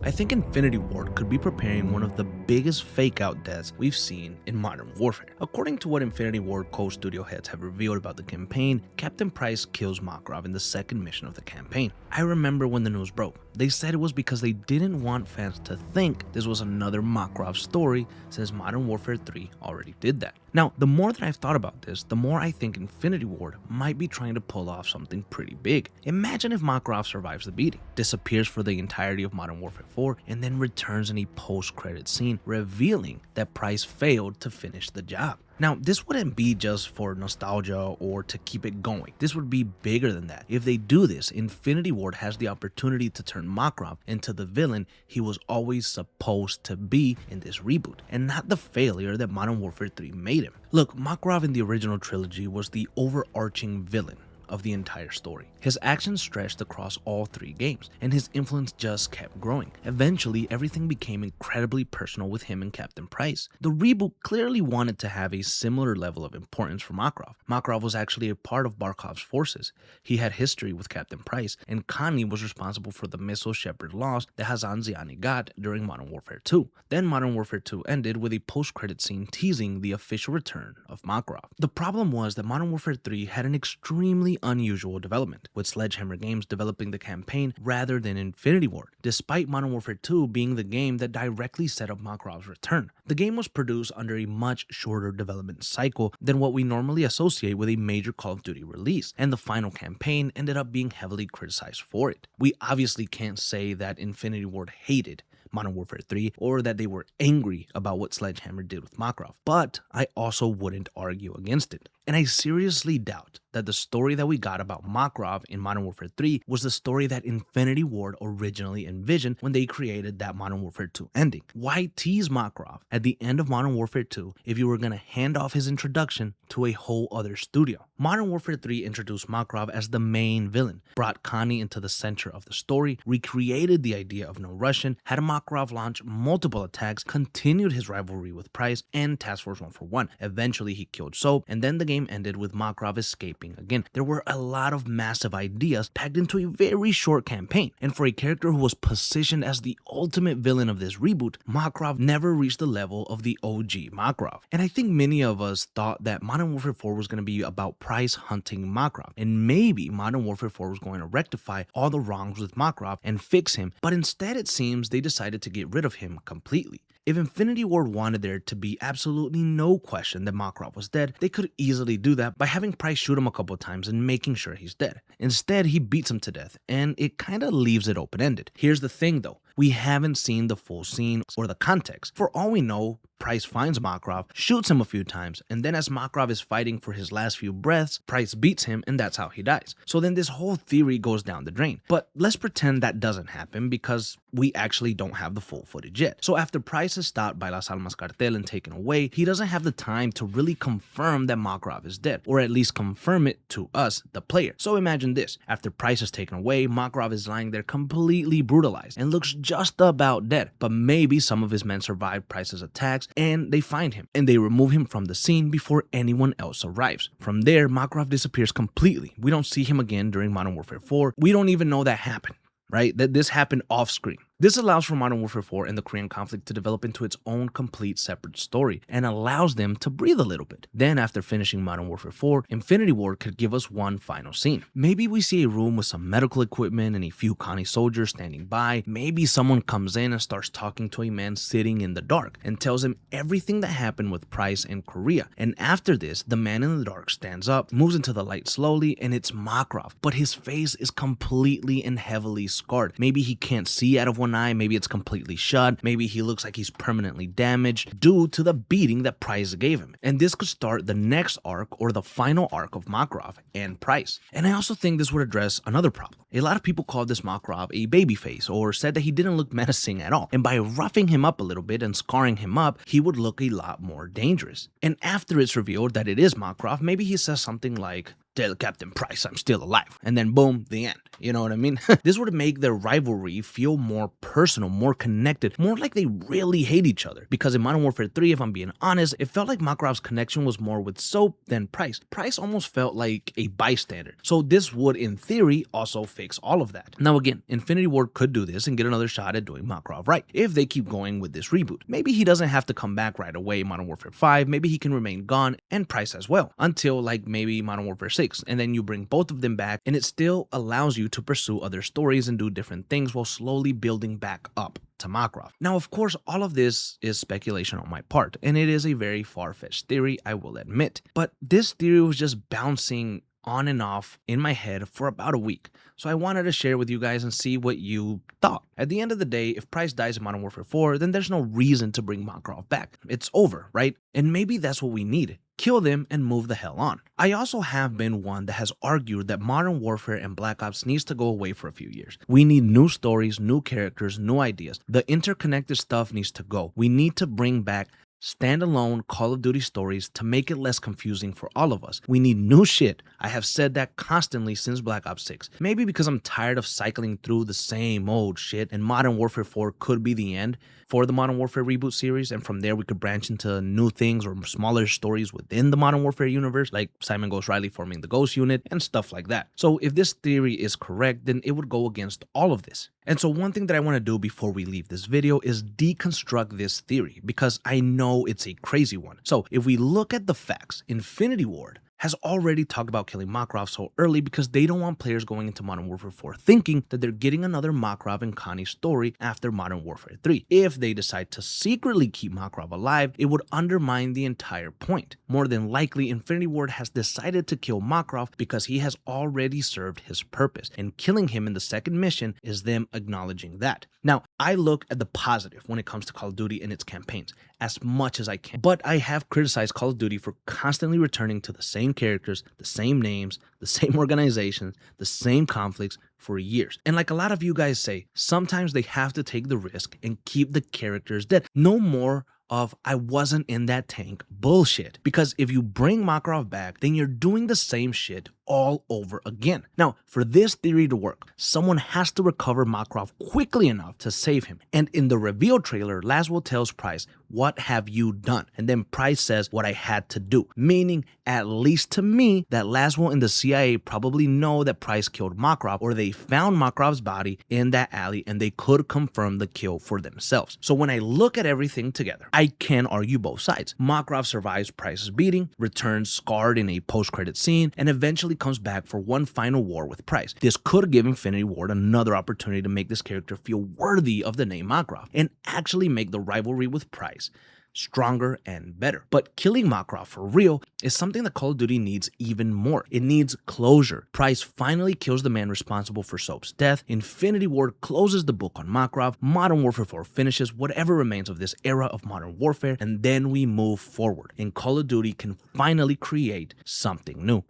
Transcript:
I think Infinity Ward could be preparing one of the biggest fake-out deaths we've seen in Modern Warfare. According to what Infinity Ward co-studio heads have revealed about the campaign, Captain Price kills Makarov in the second mission of the campaign. I remember when the news broke. They said it was because they didn't want fans to think this was another Makarov story, since Modern Warfare 3 already did that. Now, the more that I've thought about this, the more I think Infinity Ward might be trying to pull off something pretty big. Imagine if Makarov survives the beating, disappears for the entirety of Modern Warfare 4, and then returns in a post-credit scene, revealing that Price failed to finish the job. Now, this wouldn't be just for nostalgia or to keep it going. This would be bigger than that. If they do this, Infinity Ward has the opportunity to turn Makarov into the villain he was always supposed to be in this reboot, and not the failure that Modern Warfare 3 made him. Look, Makarov in the original trilogy was the overarching villain of the entire story. His actions stretched across all three games, and his influence just kept growing. Eventually, everything became incredibly personal with him and Captain Price. The reboot clearly wanted to have a similar level of importance for Makarov. Makarov was actually a part of Barkov's forces. He had history with Captain Price, and Connie was responsible for the missile Shepard lost that Hazan Ziani got during Modern Warfare 2. Then Modern Warfare 2 ended with a post-credit scene teasing the official return of Makarov. The problem was that Modern Warfare 3 had an extremely unusual development, with Sledgehammer Games developing the campaign rather than Infinity Ward, despite Modern Warfare 2 being the game that directly set up Makarov's return. The game was produced under a much shorter development cycle than what we normally associate with a major Call of Duty release, and the final campaign ended up being heavily criticized for it. We obviously can't say that Infinity Ward hated Modern Warfare 3 or that they were angry about what Sledgehammer did with Makarov, but I also wouldn't argue against it. And I seriously doubt that the story that we got about Makarov in Modern Warfare 3 was the story that Infinity Ward originally envisioned when they created that Modern Warfare 2 ending. Why tease Makarov at the end of Modern Warfare 2 if you were going to hand off his introduction to a whole other studio? Modern Warfare 3 introduced Makarov as the main villain, brought Connie into the center of the story, recreated the idea of no Russian, had Makarov launch multiple attacks, continued his rivalry with Price and Task Force 141. Eventually he killed Soap, and then the game ended with Makarov escaping again. There were a lot of massive ideas packed into a very short campaign, and for a character who was positioned as the ultimate villain of this reboot, Makarov never reached the level of the OG Makarov. And I think many of us thought that Modern Warfare 4 was going to be about Price hunting Makarov, and maybe Modern Warfare 4 was going to rectify all the wrongs with Makarov and fix him, but instead it seems they decided to get rid of him completely. If Infinity Ward wanted there to be absolutely no question that Makarov was dead, they could easily do that by having Price shoot him a couple times and making sure he's dead. Instead, he beats him to death, and it kinda leaves it open-ended. Here's the thing though, we haven't seen the full scene or the context. For all we know, Price finds Makarov, shoots him a few times, and then as Makarov is fighting for his last few breaths, Price beats him, and that's how he dies. So then this whole theory goes down the drain. But let's pretend that doesn't happen because we actually don't have the full footage yet. So after Price is stopped by Las Almas cartel and taken away, he doesn't have the time to really confirm that Makarov is dead, or at least confirm it to us, the player. So imagine this, after Price is taken away, Makarov is lying there completely brutalized and looks just about dead, but maybe some of his men survived Price's attacks and they find him and they remove him from the scene before anyone else arrives. From there, Makarov disappears completely. We don't see him again during Modern Warfare 4. We don't even know that happened, right? That this happened off screen. This allows for Modern Warfare 4 and the Korean conflict to develop into its own complete separate story and allows them to breathe a little bit. Then after finishing Modern Warfare 4, Infinity Ward could give us one final scene. Maybe we see a room with some medical equipment and a few Connie soldiers standing by. Maybe someone comes in and starts talking to a man sitting in the dark and tells him everything that happened with Price in Korea. And after this, the man in the dark stands up, moves into the light slowly, and it's Makarov. But his face is completely and heavily scarred. Maybe he can't see out of one eye, maybe it's completely shut, maybe he looks like he's permanently damaged due to the beating that Price gave him. And this could start the next arc or the final arc of Makarov and Price. And I also think this would address another problem. A lot of people called this Makarov a babyface or said that he didn't look menacing at all. And by roughing him up a little bit and scarring him up, he would look a lot more dangerous. And after it's revealed that it is Makarov, maybe he says something like, tell Captain Price I'm still alive. And then boom, the end. You know what I mean? This would make their rivalry feel more personal, more connected, more like they really hate each other. Because in Modern Warfare 3, if I'm being honest, it felt like Makarov's connection was more with Soap than Price. Price almost felt like a bystander. So this would, in theory, also fix all of that. Now again, Infinity Ward could do this and get another shot at doing Makarov right, if they keep going with this reboot. Maybe he doesn't have to come back right away in Modern Warfare 5, maybe he can remain gone, and Price as well, until like maybe Modern Warfare 6, and then you bring both of them back, and it still allows you to pursue other stories and do different things while slowly building back up to Makarov. Now, of course, all of this is speculation on my part, and it is a very far-fetched theory, I will admit, but this theory was just bouncing on and off in my head for about a week. So I wanted to share with you guys and see what you thought. At the end of the day, if Price dies in Modern Warfare 4, then there's no reason to bring Makarov back. It's over, right? And maybe that's what we need. Kill them and move the hell on. I also have been one that has argued that Modern Warfare and Black Ops needs to go away for a few years. We need new stories, new characters, new ideas. The interconnected stuff needs to go. We need to bring back standalone Call of Duty stories to make it less confusing for all of us. We need new shit. I have said that constantly since Black Ops 6. Maybe because I'm tired of cycling through the same old shit, and Modern Warfare 4 could be the end for the Modern Warfare reboot series, and from there we could branch into new things or smaller stories within the Modern Warfare universe, like Simon Ghost Riley forming the Ghost unit and stuff like that. So if this theory is correct, then it would go against all of this. And so one thing that I want to do before we leave this video is deconstruct this theory, because I know it's a crazy one. So if we look at the facts, Infinity Ward has already talked about killing Makarov so early because they don't want players going into Modern Warfare 4 thinking that they're getting another Makarov and Connie story after Modern Warfare 3. If they decide to secretly keep Makarov alive, it would undermine the entire point. More than likely, Infinity Ward has decided to kill Makarov because he has already served his purpose, and killing him in the second mission is them acknowledging that. Now, I look at the positive when it comes to Call of Duty and its campaigns as much as I can, but I have criticized Call of Duty for constantly returning to the same characters, the same names, the same organizations, the same conflicts for years. And like a lot of you guys say, sometimes they have to take the risk and keep the characters dead. No more of "I wasn't in that tank" bullshit. Because if you bring Makarov back, then you're doing the same shit all over again. Now, for this theory to work, someone has to recover Makarov quickly enough to save him. And in the reveal trailer, Laswell tells Price, "What have you done?" And then Price says, "What I had to do." Meaning, at least to me, that Laswell and the CIA probably know that Price killed Makarov, or they found Makarov's body in that alley and they could confirm the kill for themselves. So when I look at everything together, I can argue both sides. Makarov survives Price's beating, returns scarred in a post-credit scene, and eventually comes back for one final war with Price. This could give Infinity Ward another opportunity to make this character feel worthy of the name Makarov and actually make the rivalry with Price stronger and better. But killing Makarov for real is something that Call of Duty needs even more. It needs closure. Price finally kills the man responsible for Soap's death. Infinity Ward closes the book on Makarov. Modern Warfare 4 finishes whatever remains of this era of Modern Warfare, and then we move forward, and Call of Duty can finally create something new.